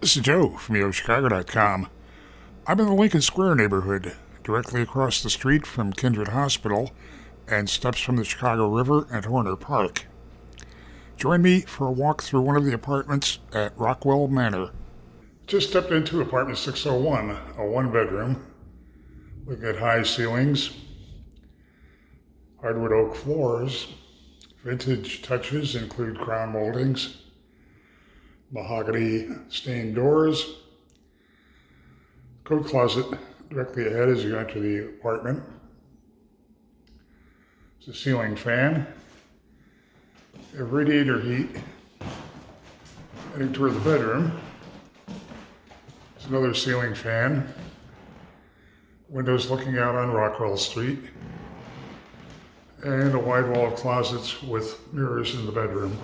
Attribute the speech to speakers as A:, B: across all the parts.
A: This is Joe from YoChicago.com. I'm in the Lincoln Square neighborhood, directly across the street from Kindred Hospital and steps from the Chicago River and Horner Park. Join me for a walk through one of the apartments at Rockwell Manor. Just stepped into apartment 601, a one-bedroom. Looking at high ceilings, hardwood oak floors. Vintage touches include crown moldings, mahogany stained doors, coat closet directly ahead as you enter the apartment. It's a ceiling fan, a radiator heat. Heading toward the bedroom, it's another ceiling fan, windows looking out on Rockwell Street, and a wide wall of closets with mirrors in the bedroom.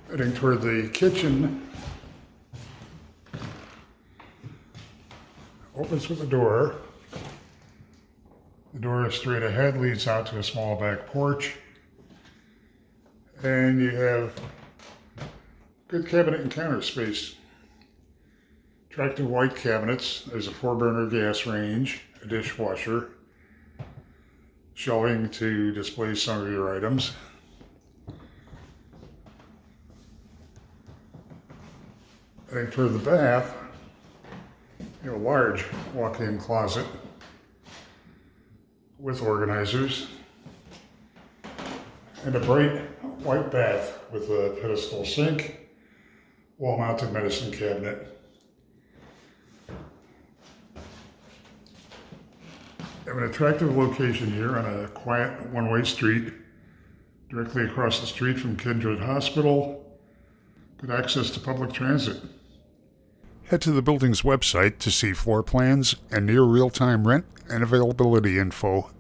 A: Heading toward the kitchen, opens with a door. The door straight ahead leads out to a small back porch. And you have good cabinet and counter space. Attractive white cabinets. There's a 4-burner gas range, a dishwasher, shelving to display some of your items. Heading toward the bath, you have a large walk-in closet with organizers and a bright white bath with a pedestal sink, wall-mounted medicine cabinet. You have an attractive location here on a quiet one-way street, directly across the street from Kindred Hospital. Good access to public transit. Head to the building's website to see floor plans and near real-time rent and availability info.